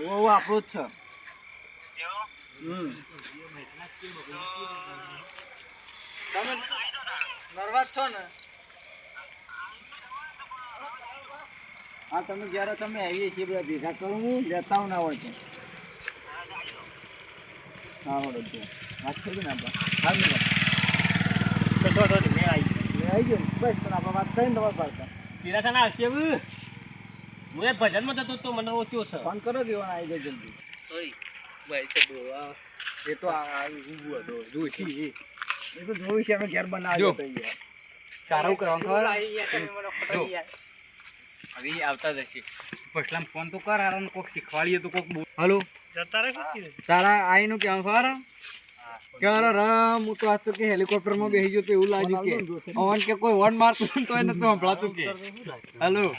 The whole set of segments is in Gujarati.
ઓ આપણો જ છે. તમે નર્વસ છો ને? હા તમે જ્યારે તમે આવીએ છીએ બધા ભેગા કરું હું લેતા ના હોય તો હા વડો વાત કરી ને આપણે હા મેં આવી ગયો બસ પણ આપણે વાત કરીને દવા પાડતા પીરા ના કેવું હું એ ભજનમાં જતો તો મને ઓછો છે ફોન કરો દેવાના આવી જાય જલ્દી ભાઈ છે એ તો ઊભું હતો જોઈ એ તો જોયું છે અમે ઘેર બનાવ્યો તો યાર તારું કરવાનું ખબર હવે આવતા જશે પછલામ ફોન તો કર આરામ કોક શીખવાડીએ તો કોક હલો જતા રે તારા આઈનું કેમ ખબર કે અરે રામ હું તો આજ તો કે હેલિકોપ્ટરમાં બેસી ગયો તો એવું લાગ્યું કે અવન કે કોઈ વન મારતું તો એને તો સંભળાતું કે હલો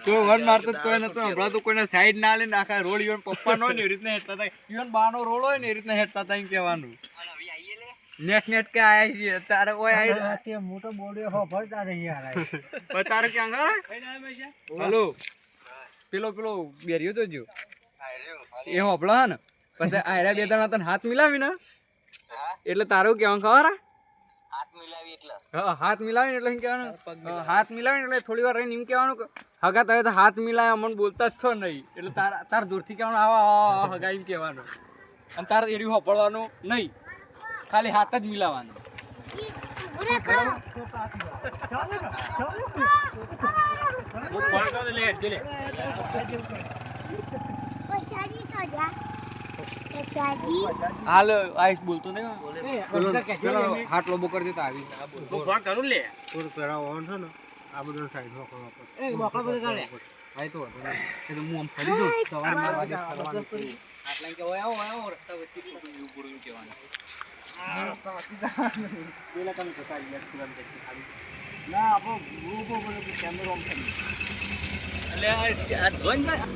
કોઈ વન મારતું તો એને તો સંભળાતું કોઈને સાઈડ ના લે આખા રોડ ઈવન પપ્પા નો ને એવી રીતના હેઠતા થાય ઈવન બાનો રોડ હોય ને એ રીતના હેઠતા થાય કહેવાનું નેટ કે આયા છીએ તારે ઓય આઈ મોટો બોડ્યો હો ભરતા રહી યાર તારે ક્યાં કરે હલો પેલો બેરિયો તો જો એ હોપળા ને પછી આયરા બે ત્રણ તને હાથ મિલાવી ને એટલે તારું કેવું ખબર હાથ મિલાવી એટલે કહેવાનું હાથ મિલાવી એટલે થોડી વાર રહીને એમ કહેવાનું હગા તમે તો હાથ મિલાવે અમને બોલતા જ છો નહીં એટલે તાર જોરથી કહેવાનું આવા હગા એમ કહેવાનું અને તારે એરી હોપળવાનું નહીં ખાલી હાથ જ મિલાવાનો હાલ આઈસ બોલતો નહીં હાથ લોબો કરી દેતા આવી ફોન કરું લે થોડું પહેરાવવાનું છે ને આ બધું સાઈડ એ મોકળો બધું કાઢે હા તો હું આમ ફરી દઉં સવારે મારા વાગે ફરવાનું આટલા કે ઓય આવો રસ્તા વચ્ચે પૂરું કહેવાનું પેલા તમે જતા ના આપણો ઊભો બોલો કે કેમેરો ઓન કરી એટલે આ જોઈન ના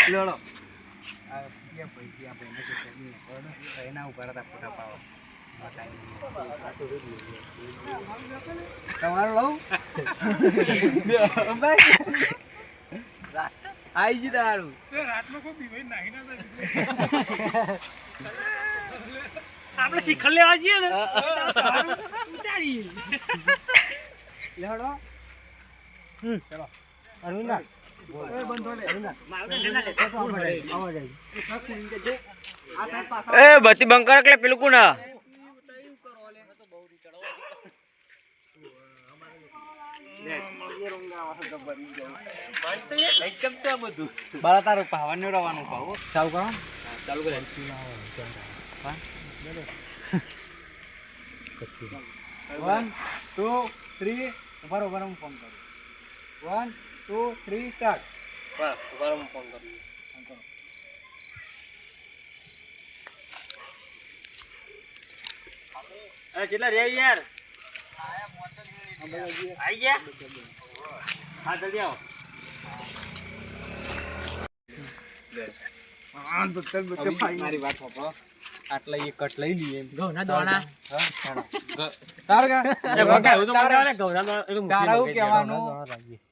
લેડો આ કે પૈસા આપણે એના ઉપર હતા ફોટા પાવા તમારું લઉં આઈ જી તારું આપણે શીખર લેવા જઈએ ને ઉતારી લેડો ચલો અરુણા એ બંધો લે એ બત્તી બંધ કર એટલે પેલું કોણ બાળા તારું પાવાનું રવાનું પાવો ચાલુ કરો ચાલુ કરે 1 2 3 બરોબર હું ફોન કરું 1 2 3 સ્ટાર્ટ બસ બરાબર હું ફોન કરું અરે કેટલા રે યાર આઈ ગયા હા જલ્દી આવો મારી વાત સાંભળો આટલા એક કટ લઈ લઈએ ઘઉંના દોણા તાર કા એ વગા હું તો મને આવે ઘઉંના દોણા એ તો તારા હું કહેવાનું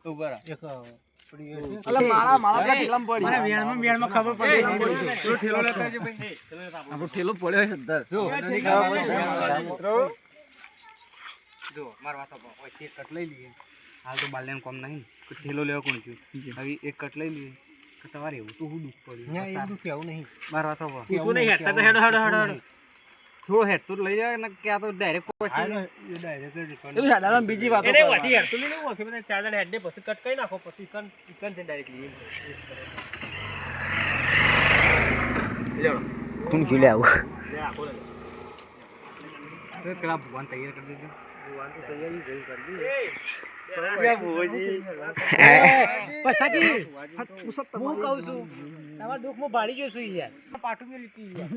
ઉપર એક અલા માળા પે ઠેલામ પડી મને વેણમાં ખબર પડી તું ઠેલો લેતા આવજો ભાઈ આપણો ઠેલો પડ્યો છે અંદર જો નથી ખબર પડી જો માર વાત સાંભળો ઓય એક કટ લઈ લઈએ હાલ તો બાલ્યાન કોમ નહીં ઠેલો લેવા કોણ છું હવે એક કટ લઈ લઈએ કે તમારે એવું તો હું દુખ પડ્યું ના એ દુખ આવું નહીં માર વાત સાંભળો શું નહીં હેડતા તો હેડો થોડો હેડ તો લઈ જાય ને કે આ તો ડાયરેક્ટ પછી એવું સાડા બીજી વાત એને વાટી હેડતું નહીં ઓકે મને ચાદર હેડ દે પછી કટ કરી નાખો પછી ઇકન છે ડાયરેક્ટલી લેડો કોણ જોલે આવું લે આખો લે તો પેલા ભગવાન તૈયાર કરી દેજો ભગવાન તો તૈયારી જઈ કરજી પછાજી હું કહું છું તમારા દુઃખમાં ભાડી ગયો છું યાર પાટું મે લીધી યાર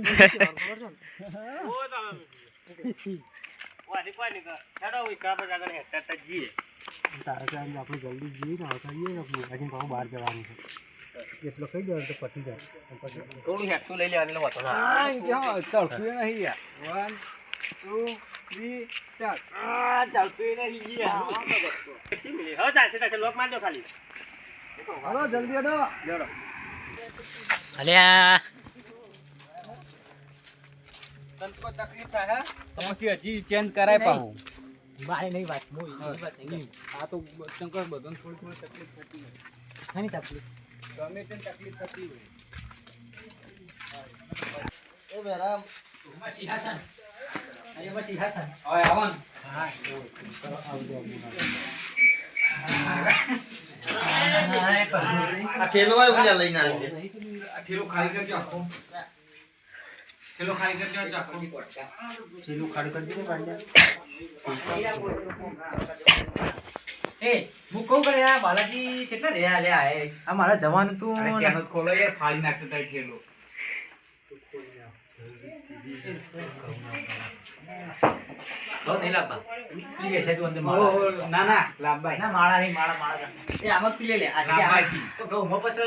ઓ વાડી પાણી કા હેડો ઈ કા પર આગળ હેડતા જીએ તારે ત્યાં આપણે જલ્દી જઈએ ને આવતા જઈએ ને પછી પાછું બહાર જવાનું છે એટલો કહી દો તો પતી જાય પછી થોડું હેડતું લઈ લેવાનું એટલે વાતો ના ચડતું નહીં યાર 1 2 3 સ્ટાર્ટ ચાલતું નહીં યાર હવે ચાલશે લોક મારજો ખાલી હાલો જલ્દી હેડો જોડો અલ્યા તને કોઈ તકલીફ થાય હે તો પછી હજી ચેન્જ કરાય પાહું મારી નહીં વાત મોઈ એની વાત નહીં આ તો શંકર બધાને થોડી તકલીફ થતી હોય ખાની તકલીફ ગમે તેને તકલીફ થતી હોય એ બેરા સિંહાસન અરે બસ સિંહાસન હવે આવન આ કેલો હોય ઉલ્યા લઈને આવી આ થેલો ખાલી કરજો આખો થેલો ખાલી કરજો આખો ચીલું ખાડું કરી દીધું કાઢી એ હું કહું કરે આ બાલાજી કેટલા રહ્યા લ્યા એ આ મારા જવાનું તું ચેનલ ખોલો યાર ફાડી નાખશે તારી થેલો બહુ નહીં લાગતા પી છે તું અંદર માળા ઓ ના ના લાભાઈ ના માળા નહીં માળા એ આમાં પી લે આ લાભાઈ છી. તો કહું હું પછી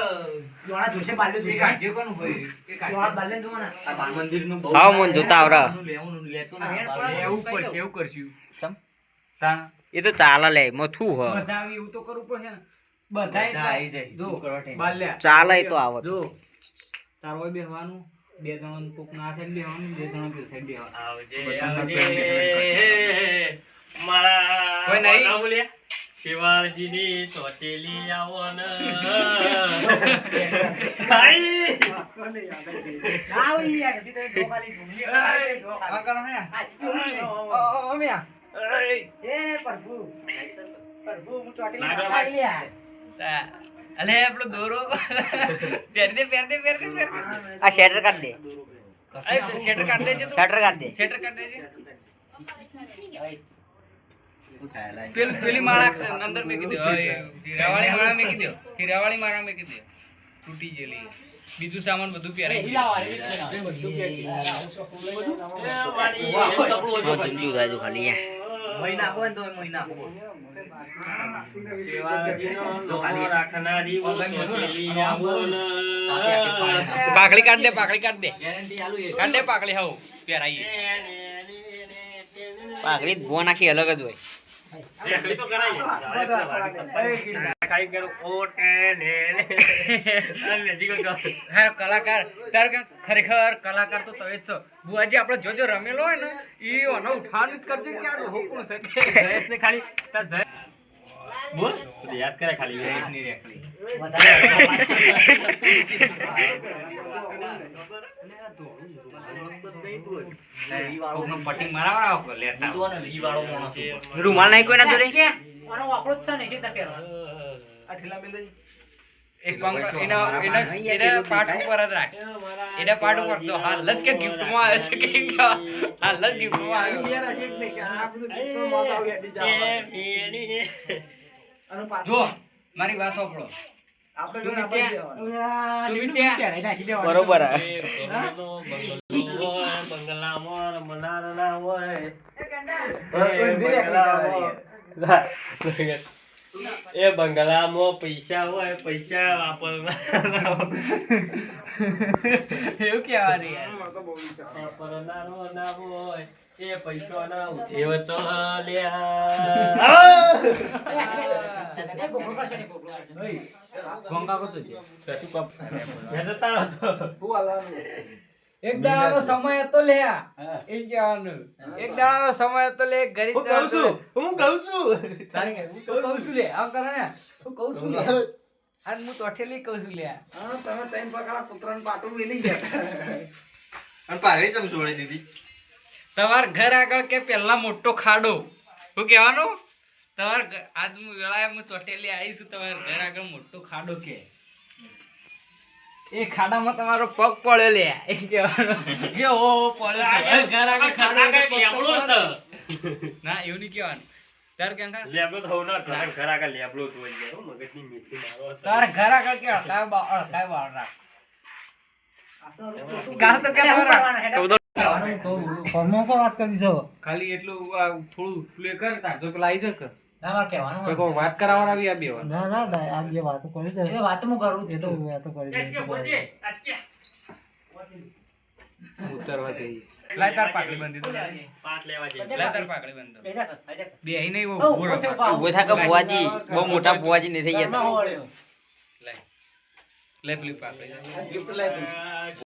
યોણા જોશે બાલ્યો એ કાઢજો કોણ હોય એ યોણા કાઢજો બાલ્યો જો ને આ બાલ મંદિરનું બહુ આવ મન જોતા આવરા લેવું લેતો ના, એવું પડશે એવું કરશું ચમ તાણ એ તો ચાલે લે મો થું હ બધા આવી એવું તો કરવું પડશે ને બધા બધા આવી જાય જો કરો ઠેક. બાલ્યા ચાલે તો આવત જો તારો હોય બેહવાનું બે જણો કોક ના સાઈડ બેહવાનું બે જણો બે સાઈડ બેહવાનું આવજે બધાના આવજે plan મારા કોઈ નહીં? બાના બોલ્યા શિવાજીની ચોટેલી આવો ને ભાઈ આ કરો ને ઓ મિયા અલે આપણો દોરો પહેર દે આ શેટર કાઢ દે અરે શેટર કાઢ દેજે તું શટર કાઢ દે શેટર કાઢ દેજે શું થાય લા? પેલી માળા અંદર મેકી દો હીરાવાળી માળા મેકી દો હીરાવાળી માળા મેકી દો તૂટી ગયેલી બીજું સામાન બધું પહેરાઈ ગયું ખાલી મહિના હોય ને તો મહિના હોય. શિવાજીનો રાખનારી ચોટેલી આવો ને પાકડી કાઢ દે પાકડી કાઢ દે ગેરંટી આલુ એ. કાઢ દે પાકડી હાવ પહેરાઈએ પાઘડી ભો નાખી અલગ જ હોય રેખડી તો કરાય કાઈ કરો ઓટે ને અને જીગો તો હા કલાકાર તાર કે ખરેખર કલાકાર તો તમે જ છો બુઆજી આપણે જોજો રમેલો હોય ને ઈ ઓનો ઉઠાણ જ કરજો કે આ હોકું શકે જયેશ ને ખાલી તાર જય બોલ તો યાદ કરે ખાલી જયેશ ની રેખડી કોકનો પટ્ટી મારાવા કો લેતા તું આને ઈ વાળો માણસ છે. રૂમાલ નહીં કોઈ ના જોડે એક કામ કર એના પાટ ઉપર જ રાખ એના પાટ ઉપર તો હાલ જ કે ગિફ્ટ માં આવે છે કે હાલ જ ગિફ્ટ માં આવ્યો જો મારી વાત સાંભળો બરોબર બંગલામાં મનાર ના હોય એ બંગલામાં પૈસા હોય પૈસા વાપરનાર એવું કેવાની વાપરનારો ના હોય એ પૈસો ના ઉઠેવ ચાલ્યા ગોંગા કો તો છે એક દાડાનો સમય હતો લે એ કહેવાનું એક દાડાનો સમય હતો લે ગરીબ હું કહું છું કહું છું લે આમ કરે ને હું કહું છું લે આજ હું તોઠેલી કહું છું લે તમે ત્રણ પકડા કૂતરાનું પાટું મેલી ગયા. અને પાઘડી તમે છોડી દીધી. તમાર ઘર આગળ કે પહેલા મોટો ખાડો શું કહેવાનું તમાર આજ હું વેળાએ હું ચોટેલી આવી છું તમારા ઘર આગળ મોટો ખાડો કે એ ખાડામાં તમારો પગ પડ્યો લે એ કહેવાનું કે ઓ પડ્યો ઘર આગળ ખાડો એટલે પગ તો પડ્યો. ના એવું નહીં કહેવાનું તાર કેમ ખા લેબલો તો હોના ઘર આગળ લેબલો તો હોય યાર મગજની મીઠી મારો તાર ઘર આગળ કે કાય બાળ રાખ કા તો કે ખાલી એટલું થોડું પ્લે કર તાર પેલા આવી જાય કે કોઈ વાત કરાવવા આવી આ બે વાર ઉતરવા દઈ લાય તાર પાકડી બંધી દો પાટ લેવા જઈએ લાય તાર પાકડી બંધ દો બેજા કર આજા કર બે નહીં ઓ, ઉભો રહો ઊભો થયો, ઉભો થા કે બુવાજી બહુ મોટા બુવાજી નથી ગયા ઘરમાં હોળ્યો. લાય લે પેલી પાકડી આ gift લાય તું.